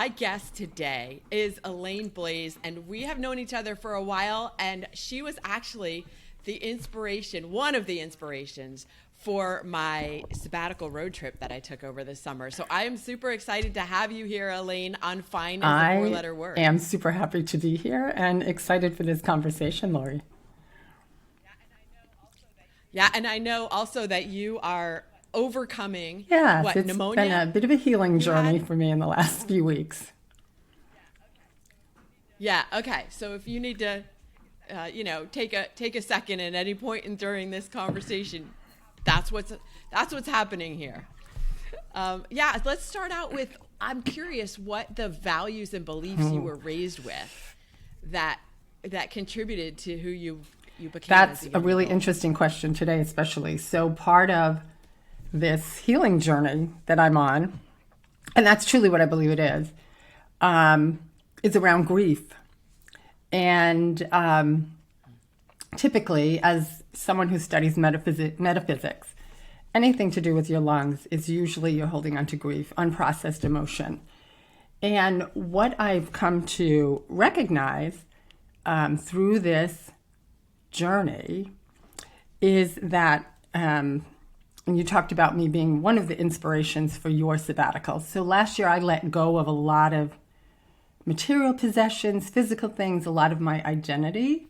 My guest today is Elaine Blais, and we have known each other for a while, and she was actually one of the inspirations for my sabbatical road trip that I took over this summer. So I am super excited to have you here, Elaine, on Fine as a Four-Letter Word. I am super happy to be here and excited for this conversation, Lori. Yeah, and I know also that you are overcoming It's pneumonia? been a bit of a healing journey for me in the last few weeks. Yeah, okay. So if you need to, take a second at any point during this conversation, that's what's happening here. Let's start out with, I'm curious what the values and beliefs you were raised with that contributed to who you became. That's a really interesting question today, especially. So part of this healing journey that I'm on, and that's truly what I believe it is around grief. And typically, as someone who studies metaphysics, anything to do with your lungs is usually you're holding on to grief, unprocessed emotion. And what I've come to recognize through this journey is that, and you talked about me being one of the inspirations for your sabbatical. So last year I let go of a lot of material possessions, physical things, a lot of my identity.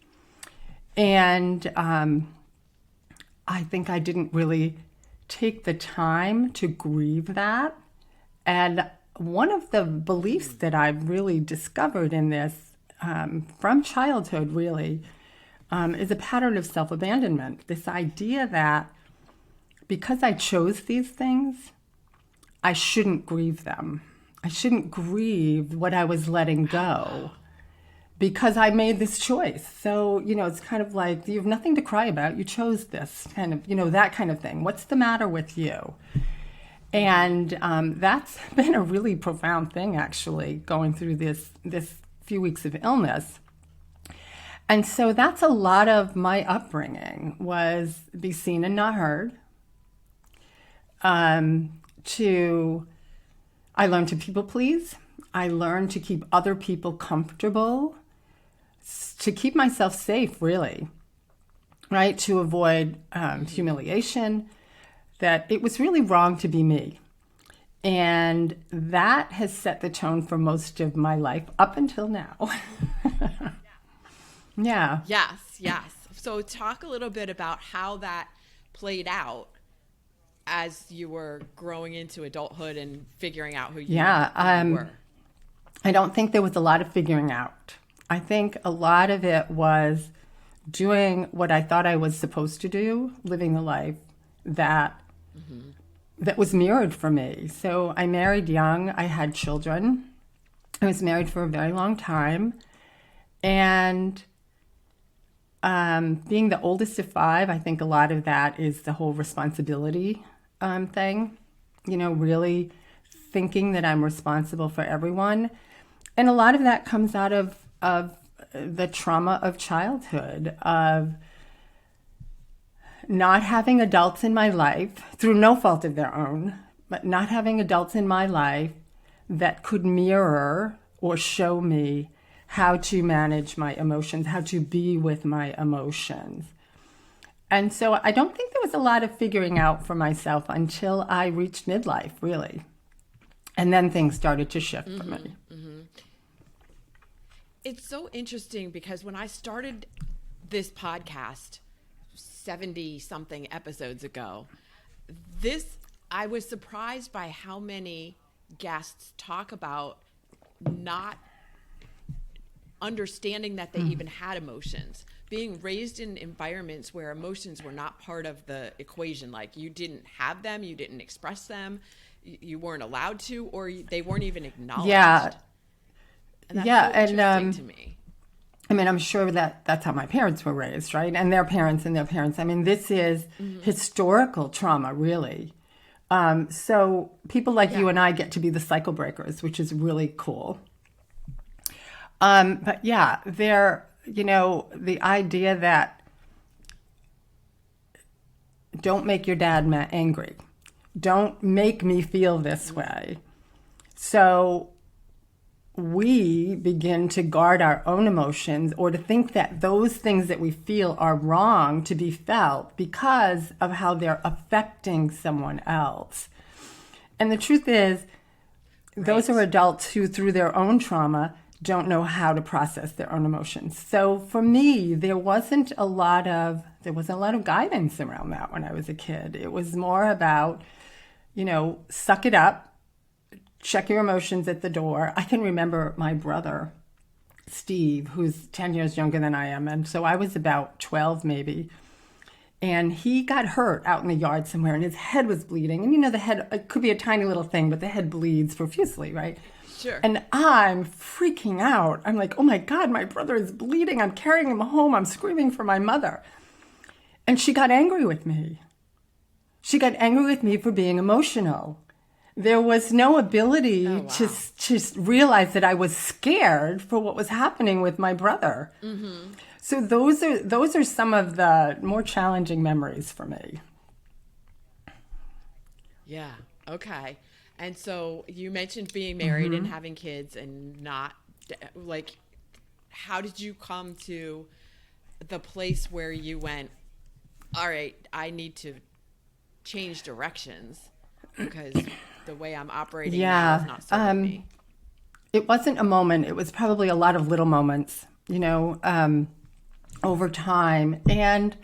And I think I didn't really take the time to grieve that. And one of the beliefs that I've really discovered in this from childhood really is a pattern of self-abandonment. This idea that because I chose these things, I shouldn't grieve them. I shouldn't grieve what I was letting go because I made this choice. So, it's kind of like, you have nothing to cry about. You chose this kind of, that kind of thing. What's the matter with you? And that's been a really profound thing, actually, going through this few weeks of illness. And so that's a lot of my upbringing, was be seen and not heard. I learned to people please. I learned to keep other people comfortable, to keep myself safe, really, right? To avoid humiliation, that it was really wrong to be me. And that has set the tone for most of my life up until now. Yeah. Yes. So talk a little bit about how that played out as you were growing into adulthood and figuring out who you were. I don't think there was a lot of figuring out. I think a lot of it was doing what I thought I was supposed to do, living the life that was mirrored for me. So I married young. I had children. I was married for a very long time. And being the oldest of five, I think a lot of that is the whole responsibility thing, really thinking that I'm responsible for everyone. And a lot of that comes out of the trauma of childhood, of not having adults in my life, through no fault of their own, but not having adults in my life that could mirror or show me how to manage my emotions, how to be with my emotions. And so I don't think there was a lot of figuring out for myself until I reached midlife, really. And then things started to shift for me. Mm-hmm. It's so interesting because when I started this podcast 70-something episodes ago, I was surprised by how many guests talk about not understanding that they even had emotions, being raised in environments where emotions were not part of the equation. Like, you didn't have them, you didn't express them, you weren't allowed to, or they weren't even acknowledged. And that's so interesting to me. I mean, I'm sure that's how my parents were raised, right? And their parents and their parents. I mean, this is historical trauma, really. So people like you and I get to be the cycle breakers, which is really cool. But yeah, the idea that don't make your dad angry. Don't make me feel this way. So we begin to guard our own emotions or to think that those things that we feel are wrong to be felt because of how they're affecting someone else. And the truth is, those are adults who, through their own trauma, don't know how to process their own emotions. So for me, there wasn't a lot of guidance around that when I was a kid. It was more about, suck it up, check your emotions at the door. I can remember my brother, Steve, who's 10 years younger than I am. And so I was about 12 maybe. And he got hurt out in the yard somewhere and his head was bleeding. And the head, it could be a tiny little thing, but the head bleeds profusely, right? Sure. And I'm freaking out. I'm like, oh my God, my brother is bleeding. I'm carrying him home. I'm screaming for my mother. And she got angry with me. She got angry with me for being emotional. There was no ability to realize that I was scared for what was happening with my brother. Mm-hmm. So those are some of the more challenging memories for me. Yeah. Okay. And so you mentioned being married and having kids and not how did you come to the place where you went, all right, I need to change directions because the way I'm operating now is not serving me? It wasn't a moment. It was probably a lot of little moments, over time. And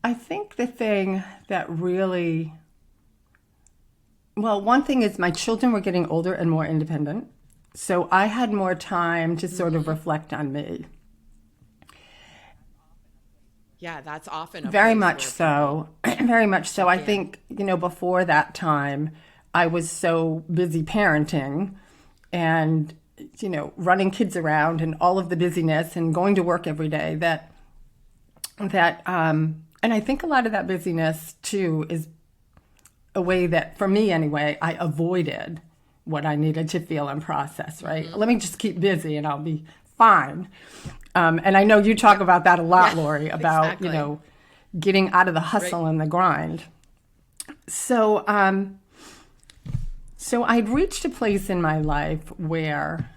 I think the thing that really, one thing is my children were getting older and more independent. So I had more time to sort of reflect on me. Yeah, that's often very much so. Very much so. I think, before that time, I was so busy parenting and, running kids around and all of the busyness and going to work every day that and I think a lot of that busyness too is a way that, for me anyway, I avoided what I needed to feel and process, right? Mm-hmm. Let me just keep busy and I'll be fine. And I know you talk about that a lot, Lori, about, getting out of the hustle and the grind. So I'd reached a place in my life where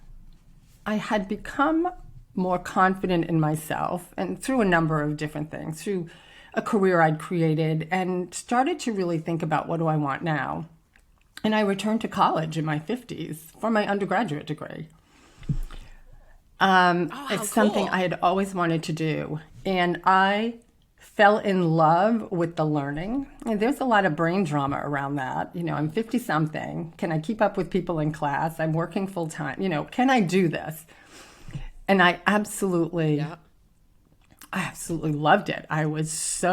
I had become more confident in myself and through a number of different things, through a career I'd created, and started to really think about what do I want now. And I returned to college in my 50s for my undergraduate degree. It's something I had always wanted to do. And I fell in love with the learning. And there's a lot of brain drama around that. I'm 50 something. Can I keep up with people in class? I'm working full time. Can I do this? And I absolutely loved it. I was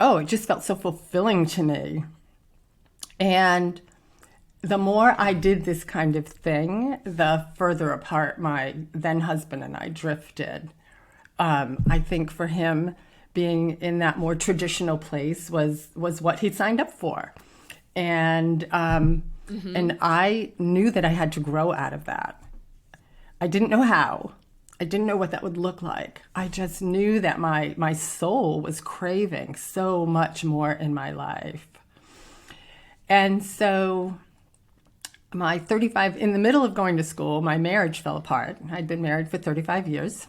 it just felt so fulfilling to me. And the more I did this kind of thing, the further apart my then husband and I drifted. I think for him, being in that more traditional place was what he signed up for. And and I knew that I had to grow out of that. I didn't know how. I didn't know what that would look like. I just knew that my soul was craving so much more in my life. And so in the middle of going to school, my marriage fell apart. I'd been married for 35 years.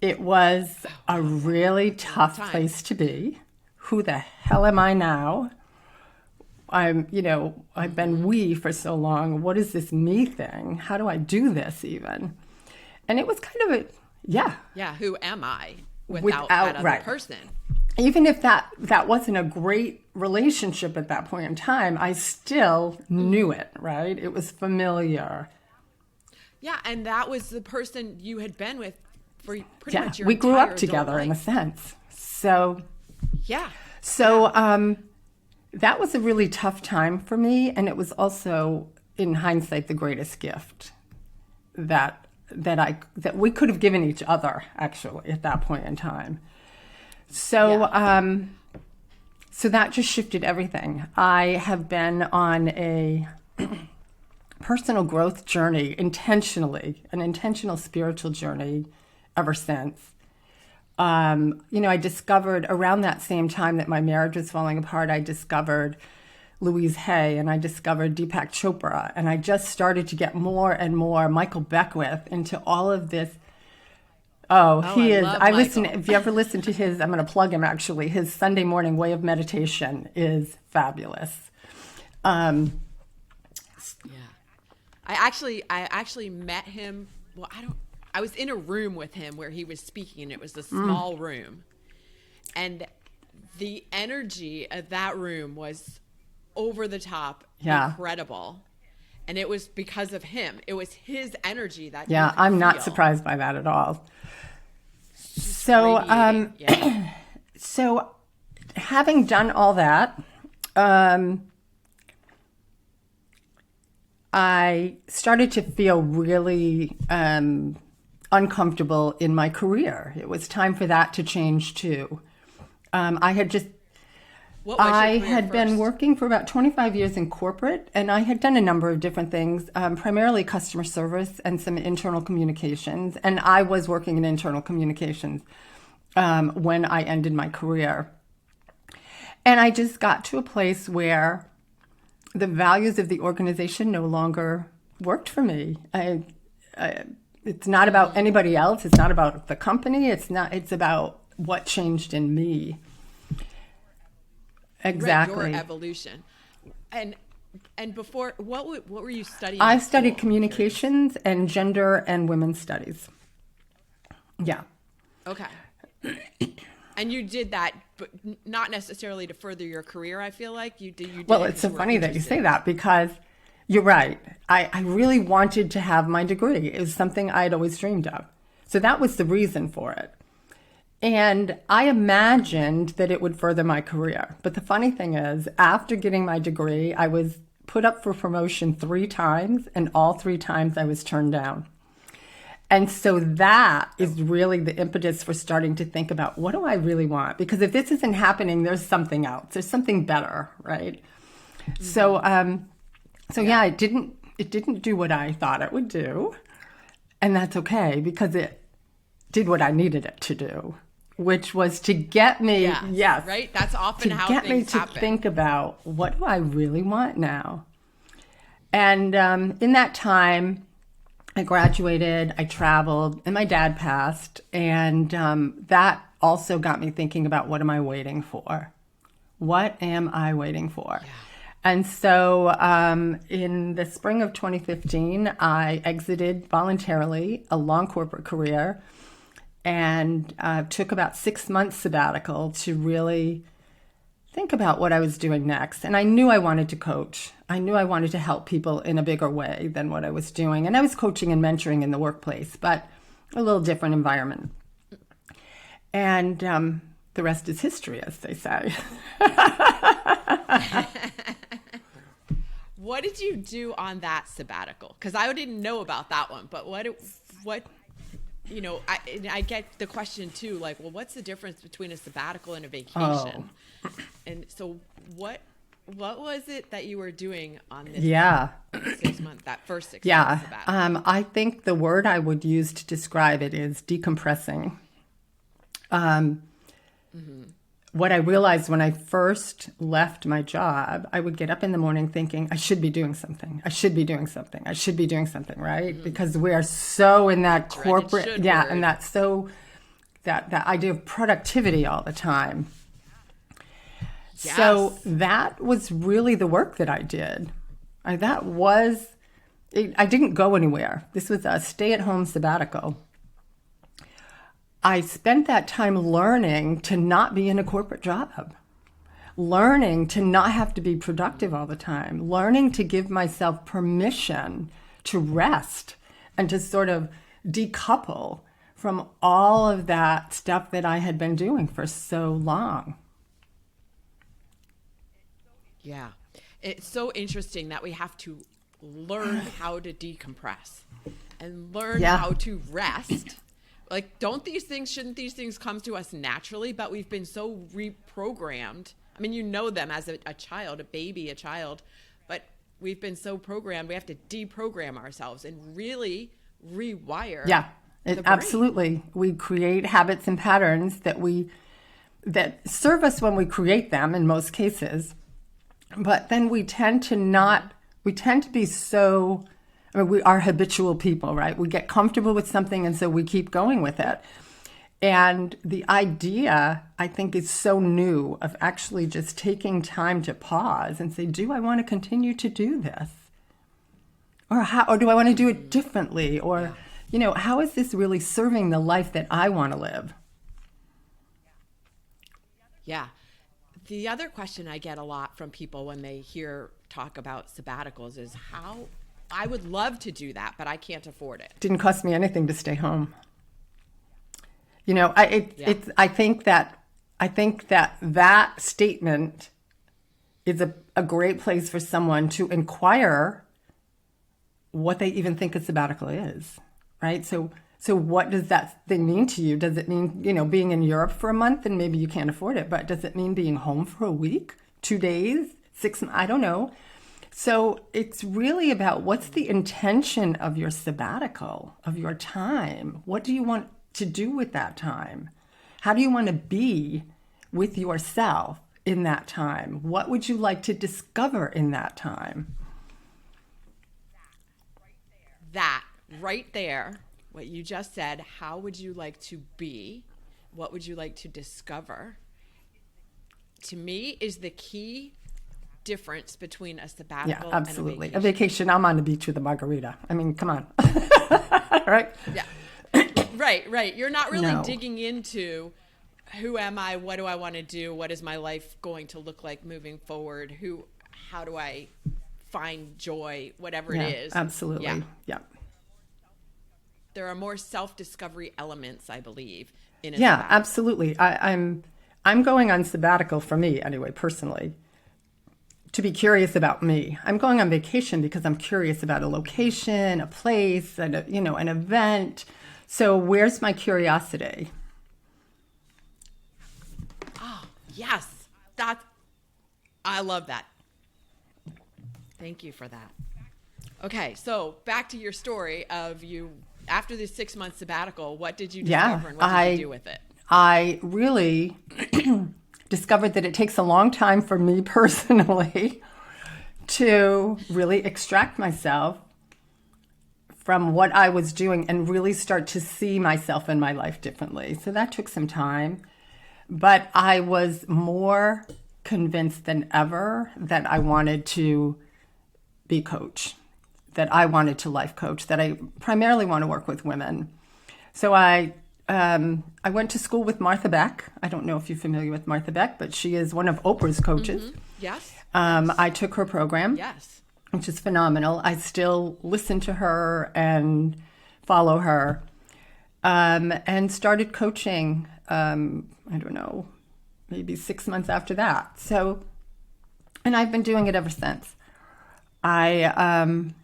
It was a really tough place to be. Who the hell am I now? I've been we for so long. What is this me thing? How do I do this even? And it was kind of who am I without that other person? Even if that wasn't a great relationship at that point in time, I still knew it, right? It was familiar. Yeah, and that was the person you had been with for pretty much your we grew entire up together life. In a sense. So that was a really tough time for me, and it was also, in hindsight, the greatest gift that we could have given each other, actually, at that point in time. So so that just shifted everything. I have been on a personal growth journey, an intentional spiritual journey ever since. I discovered around that same time that my marriage was falling apart, I discovered Louise Hay, and I discovered Deepak Chopra, and I just started to get more and more Michael Beckwith into all of this. Oh, he is. love I listen. Michael. If you ever listen to his, I'm going to plug him actually. His Sunday morning way of meditation is fabulous. Yeah. I actually met him. Well, I was in a room with him where he was speaking, and it was a small room. And the energy of that room was over the top, incredible. And it was because of him. It was his energy that you could I'm not feel. surprised by that at all. So, Radiating. so having done all that, I started to feel really uncomfortable in my career. It was time for that to change too. I had just What was your I career had been first? working for about 25 years in corporate, and I had done a number of different things, primarily customer service and some internal communications. And I was working in internal communications when I ended my career. And I just got to a place where the values of the organization no longer worked for me. It's not about anybody else. It's not about the company. It's about what changed in me. Exactly. Your evolution. And before, what were you studying? I in studied school? communications and gender and women's studies. Yeah. Okay. And you did that, but not necessarily to further your career. I feel like you did. Well, it it's so 'cause were funny that you interested. say that because you're right. I really wanted to have my degree. It was something I had always dreamed of. So that was the reason for it. And I imagined that it would further my career. But the funny thing is, after getting my degree, I was put up for promotion 3 times, and all 3 times I was turned down. And so that is really the impetus for starting to think about, what do I really want? Because if this isn't happening, there's something else. There's something better, right? Mm-hmm. So yeah, it didn't do what I thought it would do. And that's okay, because it did what I needed it to do, which was to get me, yes, right? That's often to how get me things to happen. think about, what do I really want now? And in that time, I graduated, I traveled, and my dad passed. And that also got me thinking about, what am I waiting for? What am I waiting for? Yeah. And so in the spring of 2015, I exited voluntarily a long corporate career and took about 6 months sabbatical to really think about what I was doing next. And I knew I wanted to coach. I knew I wanted to help people in a bigger way than what I was doing. And I was coaching and mentoring in the workplace, but a little different environment. And the rest is history, as they say. What did you do on that sabbatical? Because I didn't know about that one, but what you know, I get the question too, like, well, what's the difference between a sabbatical and a vacation? Oh. And so what was it that you were doing on this 6 months, that first 6 months sabbatical? I think the word I would use to describe it is decompressing. What I realized when I first left my job, I would get up in the morning thinking, I should be doing something. I should be doing something. I should be doing something, right? Mm-hmm. Because we are so in that corporate, word. and that's so, that idea of productivity all the time. Yes. So that was really the work that I did. I didn't go anywhere. This was a stay-at-home sabbatical. I spent that time learning to not be in a corporate job, learning to not have to be productive all the time, learning to give myself permission to rest and to sort of decouple from all of that stuff that I had been doing for so long. Yeah. It's so interesting that we have to learn how to decompress and learn how to rest. Like, shouldn't these things come to us naturally? But we've been so reprogrammed. I mean, you know them as a child, a child, but we've been so programmed. We have to deprogram ourselves and really rewire. Yeah, the brain. Absolutely. We create habits and patterns that serve us when we create them in most cases. But then we tend to be so, I mean, we are habitual people, right? We get comfortable with something, and so we keep going with it. And the idea, I think, is so new of actually just taking time to pause and say, do I want to continue to do this? Or do I want to do it differently? Or, how is this really serving the life that I want to live? Yeah. The other question I get a lot from people when they hear talk about sabbaticals is how I would love to do that, but I can't afford it. Didn't cost me anything to stay home. I think that statement is a great place for someone to inquire what they even think a sabbatical is, right? So what does that thing mean to you? Does it mean, being in Europe for a month and maybe you can't afford it, but does it mean being home for a week, 2 days, 6 months? I don't know. So it's really about what's the intention of your sabbatical, of your time? What do you want to do with that time? How do you want to be with yourself in that time? What would you like to discover in that time? That right there, what you just said, how would you like to be? What would you like to discover? To me, is the key difference between a sabbatical absolutely. and A vacation, I'm on the beach with a margarita. I mean, come on. Right? Yeah. Right. You're not really digging into who am I? What do I want to do? What is my life going to look like moving forward? How do I find joy? Whatever it is. Absolutely. Yeah. There are more self-discovery elements, I believe, in a Yeah, sabbatical. absolutely. I'm going on sabbatical for me anyway, personally, to be curious about me. I'm going on vacation because I'm curious about a location, a place, and an event. So where's my curiosity? Oh, yes. I love that. Thank you for that. Okay, so back to your story of you after this 6-month sabbatical. What did you discover and what did you do with it? I really discovered that it takes a long time for me personally to really extract myself from what I was doing and really start to see myself in my life differently. So that took some time, but I was more convinced than ever that I wanted to be a coach, that I wanted to life coach, that I primarily want to work with women. So I went to school with Martha Beck. I don't know if you're familiar with Martha Beck, but she is one of Oprah's coaches. Mm-hmm. Yes. I took her program. Yes. Which is phenomenal. I still listen to her and follow her, and started coaching, I don't know, maybe 6 months after that. So, and I've been doing it ever since. And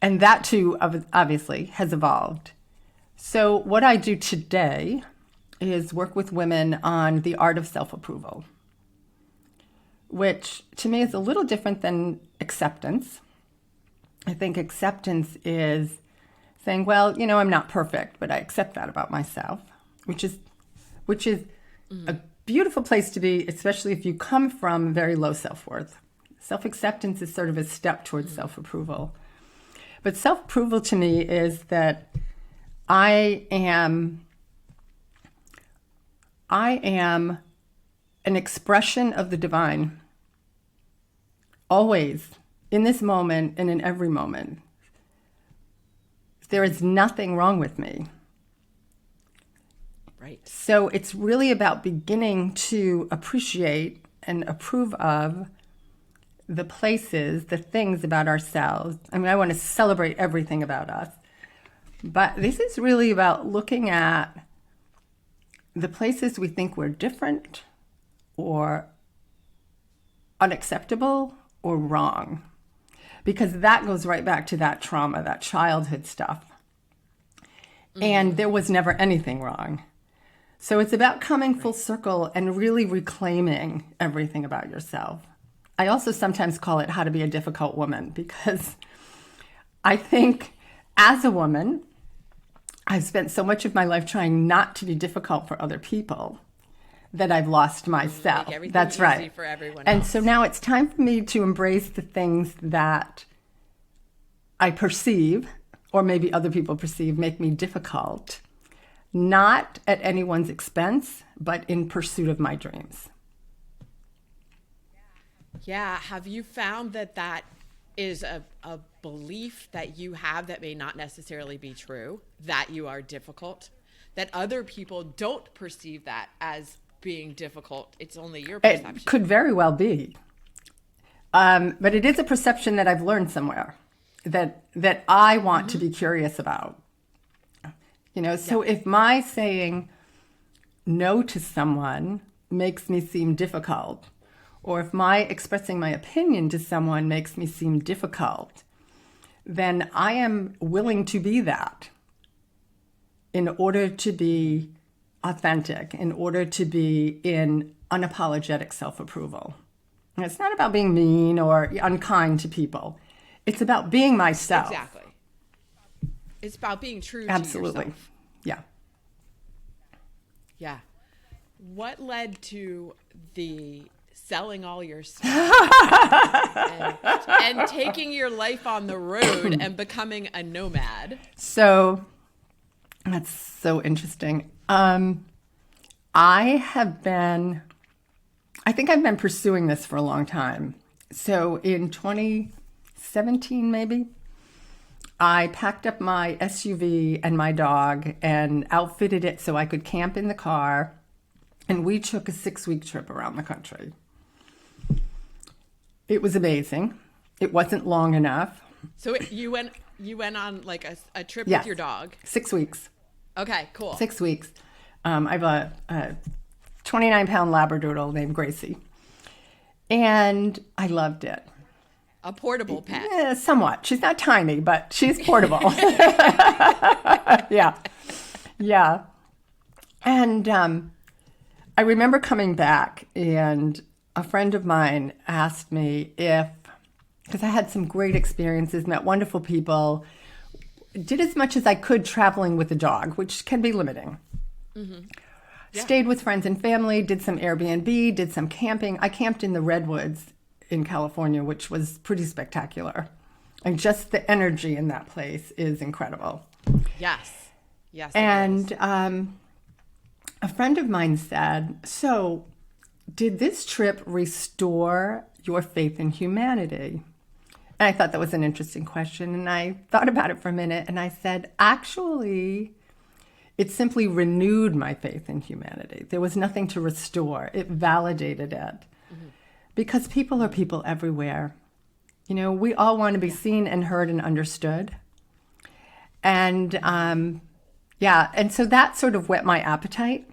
that too, obviously, has evolved. So what I do today is work with women on the art of self-approval, which to me is a little different than acceptance. I think acceptance is saying, well, I'm not perfect, but I accept that about myself, which is a beautiful place to be, especially if you come from very low self-worth. Self-acceptance is sort of a step towards self-approval. But self-approval to me is that I am an expression of the divine, always, in this moment and in every moment. There is nothing wrong with me. Right. So it's really about beginning to appreciate and approve of the places, the things about ourselves. I mean, I want to celebrate everything about us. But this is really about looking at the places we think we're different or unacceptable or wrong. Because that goes right back to that trauma, that childhood stuff. And there was never anything wrong. So it's about coming full circle and really reclaiming everything about yourself. I also sometimes call it how to be a difficult woman, because I think as a woman, I've spent so much of my life trying not to be difficult for other people that I've lost myself. Make everything That's easy right. for everyone And else. so now it's time for me to embrace the things that I perceive, or maybe other people perceive, make me difficult, not at anyone's expense, but in pursuit of my dreams. Yeah. Have you found that that is a belief that you have that may not necessarily be true, that you are difficult, that other people don't perceive that as being difficult? It's only your perception. It could very well be. But it is a perception that I've learned somewhere that I want to be curious about. So if my saying no to someone makes me seem difficult, or if my expressing my opinion to someone makes me seem difficult, then I am willing to be that in order to be authentic, in order to be in unapologetic self-approval. And it's not about being mean or unkind to people. It's about being myself. Exactly. It's about being true Absolutely. to yourself. Yeah. Yeah. What led to the selling all your stuff and taking your life on the road and becoming a nomad? So that's so interesting. I think I've been pursuing this for a long time. So in 2017, maybe, I packed up my SUV and my dog and outfitted it so I could camp in the car. And we took a 6-week trip around the country. It was amazing. It wasn't long enough. So you went on like a trip Yes. with your dog. 6 weeks. Okay, cool. 6 weeks. I have a 29-pound Labradoodle named Gracie. And I loved it. A portable pet. Yeah, somewhat. She's not tiny, but she's portable. Yeah. Yeah. And I remember coming back, and a friend of mine asked me because I had some great experiences, met wonderful people, did as much as I could traveling with a dog, which can be limiting. Mm-hmm. Yeah. Stayed with friends and family, did some Airbnb, did some camping. I camped in the Redwoods in California, which was pretty spectacular. And just the energy in that place is incredible. Yes. Yes. And a friend of mine said, so did this trip restore your faith in humanity? And I thought that was an interesting question. And I thought about it for a minute. And I said, actually, it simply renewed my faith in humanity. There was nothing to restore. It validated it. Mm-hmm. Because people are people everywhere. We all want to be seen and heard and understood. And and so that sort of whet my appetite.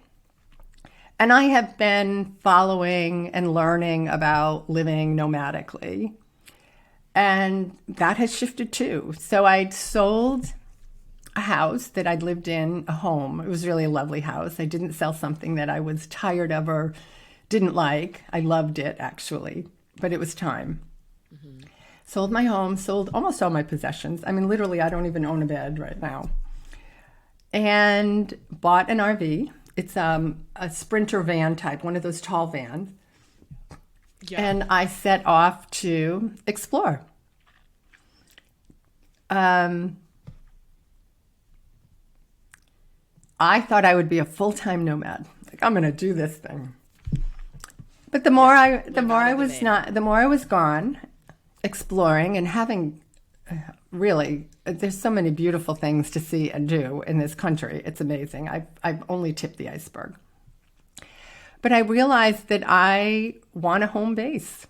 And I have been following and learning about living nomadically. And that has shifted too. So I'd sold a house that I'd lived in, a home. It was really a lovely house. I didn't sell something that I was tired of or didn't like. I loved it, actually, but it was time. Mm-hmm. Sold my home, sold almost all my possessions. I mean, literally, I don't even own a bed right now. And bought an RV. It's a Sprinter van type, one of those tall vans. Yeah. And I set off to explore. I thought I would be a full-time nomad. Like, I'm going to do this thing. But the more I was gone, exploring and having, really, there's so many beautiful things to see and do in this country. It's amazing. I've only tipped the iceberg. But I realized that I want a home base.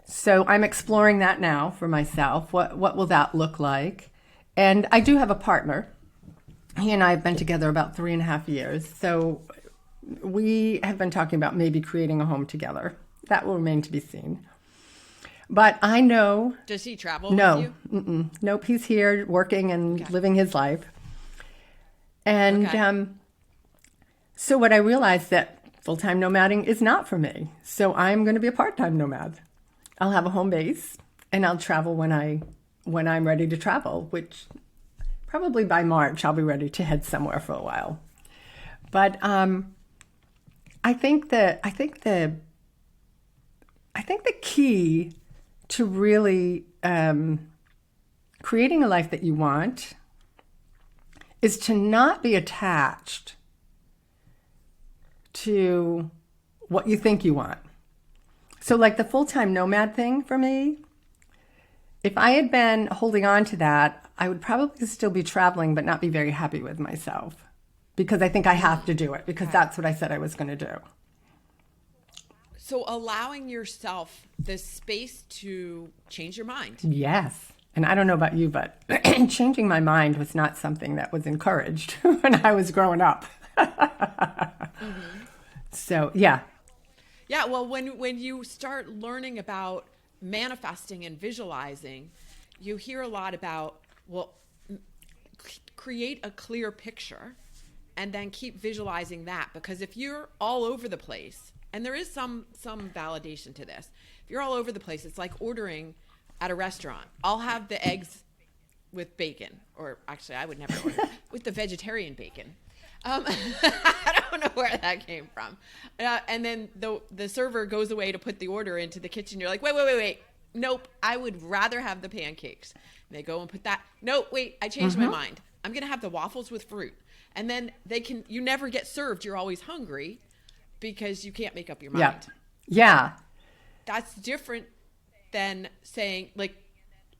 So I'm exploring that now for myself. What will that look like? And I do have a partner. He and I have been together about 3.5 years. So we have been talking about maybe creating a home together. That will remain to be seen. But I know... Does he travel with you? No. Nope, he's here working and living his life. And so what I realized that full-time nomading is not for me. So I'm going to be a part-time nomad. I'll have a home base and I'll travel when I'm ready to travel, which probably by March I'll be ready to head somewhere for a while. But I think the key to really creating a life that you want is to not be attached to what you think you want. So like the full-time nomad thing for me, if I had been holding on to that, I would probably still be traveling but not be very happy with myself, because I think I have to do it because that's what I said I was going to do. So allowing yourself the space to change your mind. Yes. And I don't know about you, but changing my mind was not something that was encouraged when I was growing up. So, yeah. Yeah, well, when you start learning about manifesting and visualizing, you hear a lot about, well, create a clear picture and then keep visualizing that. Because if you're all over the place, and there is some validation to this, if you're all over the place, it's like ordering at a restaurant. I'll have the eggs with bacon, or actually I would never order with the vegetarian bacon. I don't know where that came from. And then the server goes away to put the order into the kitchen. You're like, wait. Nope, I would rather have the pancakes. And they go and put that. No, wait, I changed my mind. I'm going to have the waffles with fruit. And then you never get served. You're always hungry because you can't make up your mind. Yeah. That's different than saying, like,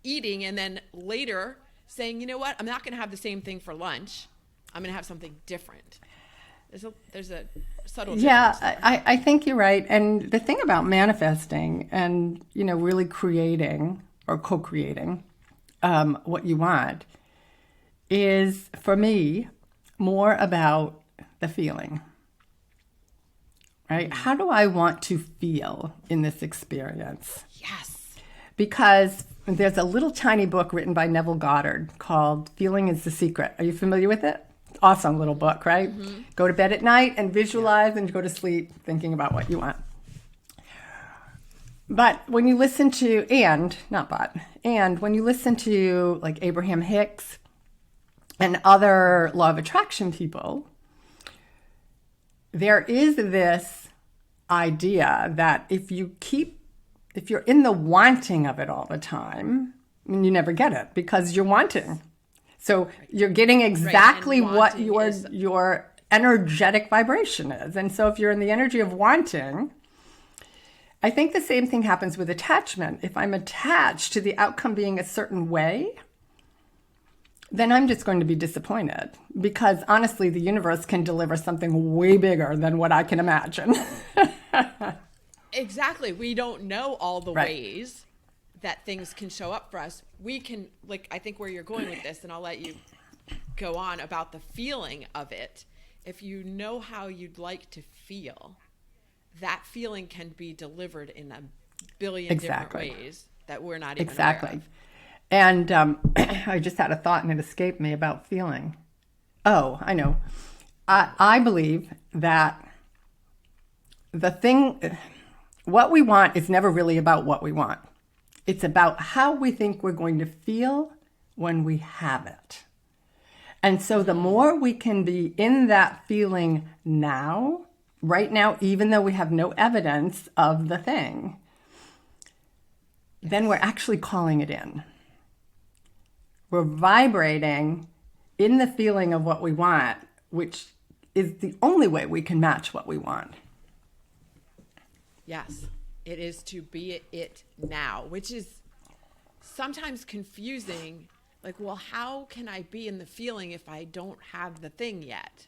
eating and then later saying, you know what, I'm not going to have the same thing for lunch. I'm going to have something different. There's a subtle difference. Yeah, I think you're right. And the thing about manifesting and, really creating or co-creating what you want is, for me, more about the feeling. Right? How do I want to feel in this experience? Yes. Because there's a little tiny book written by Neville Goddard called Feeling is the Secret. Are you familiar with it? Awesome little book, right? Go to bed at night and visualize and go to sleep thinking about what you want. But when you listen to, and when you listen to like Abraham Hicks and other law of attraction people, there is this idea that if you're in the wanting of it all the time, you never get it because you're wanting. So you're getting exactly what your energetic vibration is. And so if you're in the energy of wanting, I think the same thing happens with attachment. If I'm attached to the outcome being a certain way, then I'm just going to be disappointed because honestly, the universe can deliver something way bigger than what I can imagine. Exactly. We don't know all the ways that things can show up for us. We can, like, I think where you're going with this, and I'll let you go on about the feeling of it. If you know how you'd like to feel, that feeling can be delivered in a billion different ways that we're not even aware of. And I just had a thought and it escaped me about feeling. Oh, I know. I believe that what we want is never really about what we want. It's about how we think we're going to feel when we have it. And so the more we can be in that feeling now, right now, even though we have no evidence of the thing, then we're actually calling it in. We're vibrating in the feeling of what we want, which is the only way we can match what we want. Yes, it is to be it now, which is sometimes confusing. Like, well, how can I be in the feeling if I don't have the thing yet?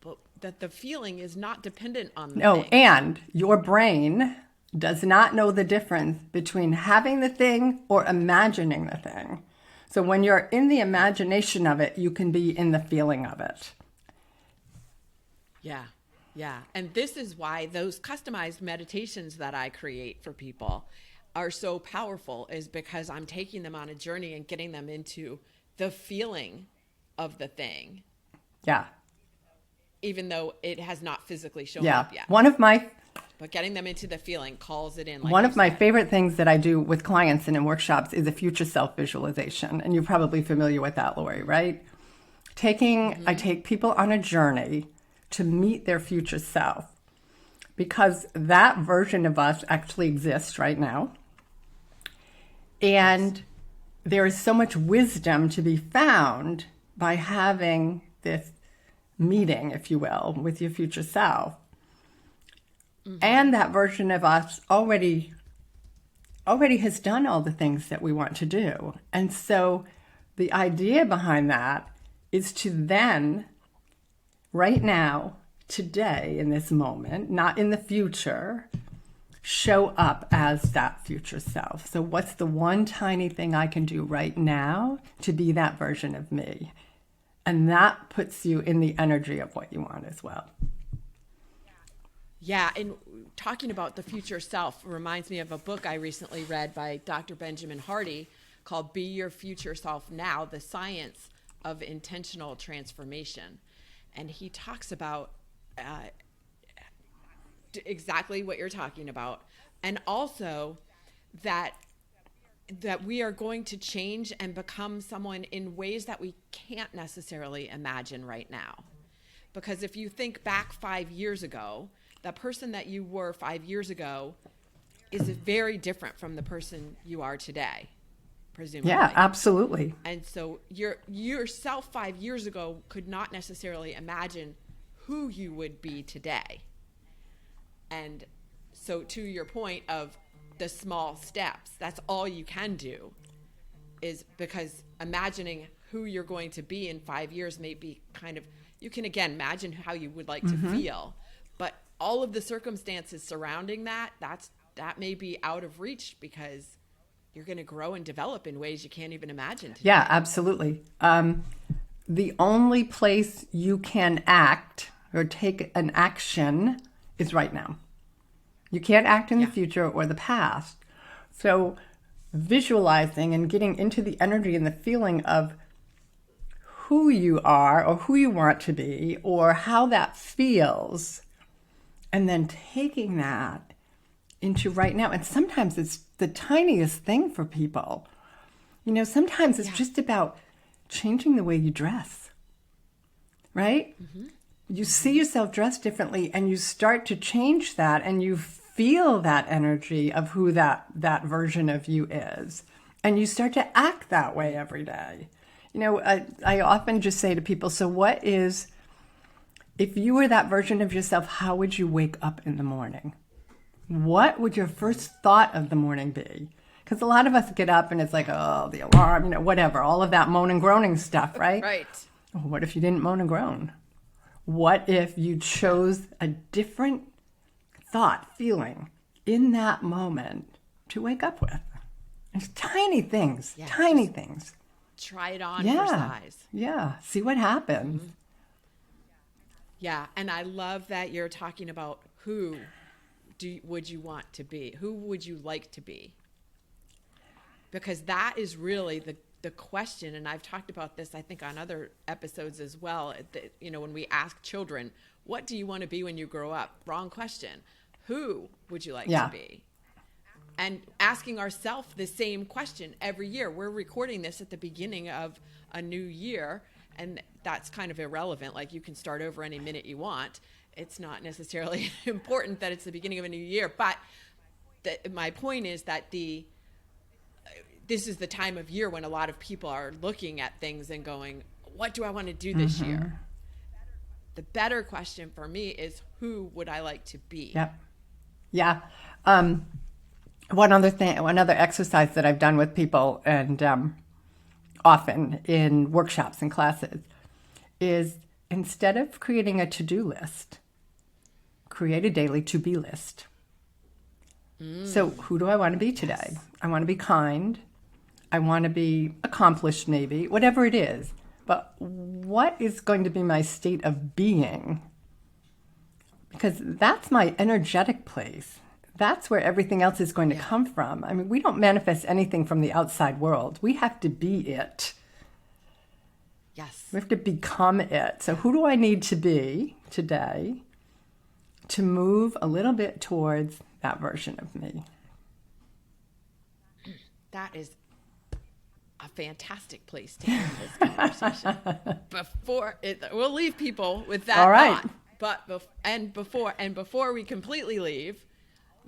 But that the feeling is not dependent on the thing. No, and your brain does not know the difference between having the thing or imagining the thing. So when you're in the imagination of it, you can be in the feeling of it. Yeah. Yeah. And this is why those customized meditations that I create for people are so powerful, is because I'm taking them on a journey and getting them into the feeling of the thing. Yeah. Even though it has not physically shown up yet. But getting them into the feeling calls it in. Like one of my favorite things that I do with clients and in workshops is a future self visualization. And you're probably familiar with that, Lori, right? I take people on a journey to meet their future self, because that version of us actually exists right now. And there is so much wisdom to be found by having this meeting, if you will, with your future self. Mm-hmm. And that version of us already has done all the things that we want to do. And so the idea behind that is to then, right now, today, in this moment, not in the future, show up as that future self. So what's the one tiny thing I can do right now to be that version of me? And that puts you in the energy of what you want as well. Yeah, and talking about the future self reminds me of a book I recently read by Dr. Benjamin Hardy called Be Your Future Self Now, The Science of Intentional Transformation. And he talks about exactly what you're talking about, and also that we are going to change and become someone in ways that we can't necessarily imagine right now. Because if you think back 5 years ago, the person that you were 5 years ago is very different from the person you are today, presumably. Yeah, absolutely. And so yourself 5 years ago could not necessarily imagine who you would be today. And so to your point of the small steps, that's all you can do, is because imagining who you're going to be in 5 years may be kind of, you can again imagine how you would like to feel, but all of the circumstances surrounding that may be out of reach because you're going to grow and develop in ways you can't even imagine today. Yeah, absolutely. The only place you can act or take an action is right now. You can't act in the future or the past. So visualizing and getting into the energy and the feeling of who you are or who you want to be or how that feels, and then taking that into right now. And sometimes it's the tiniest thing for people. You know, sometimes it's just about changing the way you dress, right? Mm-hmm. You see yourself dressed differently and you start to change that and you feel that energy of who that version of you is. And you start to act that way every day. You know, I often just say to people, so if you were that version of yourself, how would you wake up in the morning? What would your first thought of the morning be? Because a lot of us get up and it's like, oh, the alarm, you know, whatever, all of that moan and groaning stuff, right? Right. Well, what if you didn't moan and groan? What if you chose a different thought, feeling in that moment to wake up with? It's tiny things, tiny things. Try it on for size. Yeah, see what happens. Mm-hmm. Yeah, and I love that you're talking about who would you want to be? Who would you like to be? Because that is really the question, and I've talked about this, I think, on other episodes as well. You know, when we ask children, what do you want to be when you grow up? Wrong question. Who would you like to be? And asking ourselves the same question every year. We're recording this at the beginning of a new year, and that's kind of irrelevant. Like, you can start over any minute you want. It's not necessarily important that it's the beginning of a new year. But my point is that this is the time of year when a lot of people are looking at things and going, what do I want to do this year? The better question for me is, who would I like to be? Yep. Yeah. One other exercise that I've done with people and often in workshops and classes is, instead of creating a to-do list, create a daily to-be list. So who do I want to be today? Yes. I want to be kind. I want to be accomplished, maybe, whatever it is. But what is going to be my state of being? Because that's my energetic place. That's where everything else is going to come from. I mean, we don't manifest anything from the outside world. We have to be it. Yes. We have to become it. So who do I need to be today to move a little bit towards that version of me? That is a fantastic place to end this conversation. We'll leave people with that thought. before we completely leave,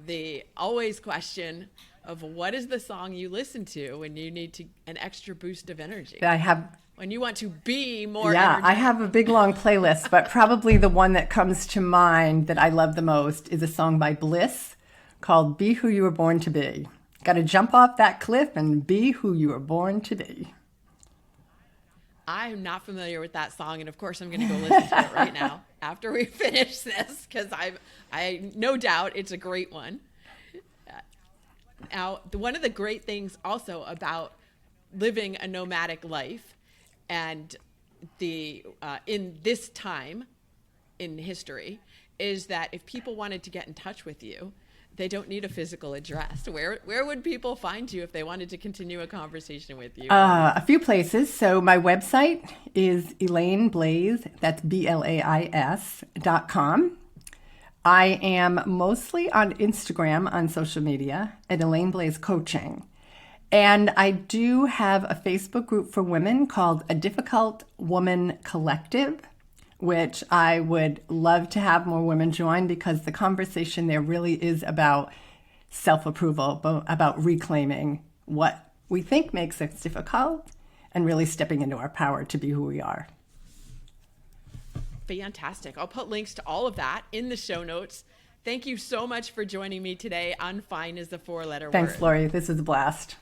the always question of what is the song you listen to when you need an extra boost of energy? When you want to be more energetic. I have a big long playlist, but probably the one that comes to mind that I love the most is a song by Bliss called Be Who You Were Born to Be. Got to jump off that cliff and be who you were born to be. I'm not familiar with that song, and of course I'm going to go listen to it right now after we finish this, because I no doubt it's a great one. Now, one of the great things also about living a nomadic life and in this time in history is that if people wanted to get in touch with you, they don't need a physical address. Where would people find you if they wanted to continue a conversation with you? A few places. So my website is Elaine Blais, that's BLAIS.com. I am mostly on Instagram on social media at Elaine Blais Coaching. And I do have a Facebook group for women called A Difficult Woman Collective, which I would love to have more women join, because the conversation there really is about self-approval, about reclaiming what we think makes us difficult and really stepping into our power to be who we are. Fantastic. I'll put links to all of that in the show notes. Thank you so much for joining me today on Fine is the Four-Letter Word. Thanks, Lori. This was a blast.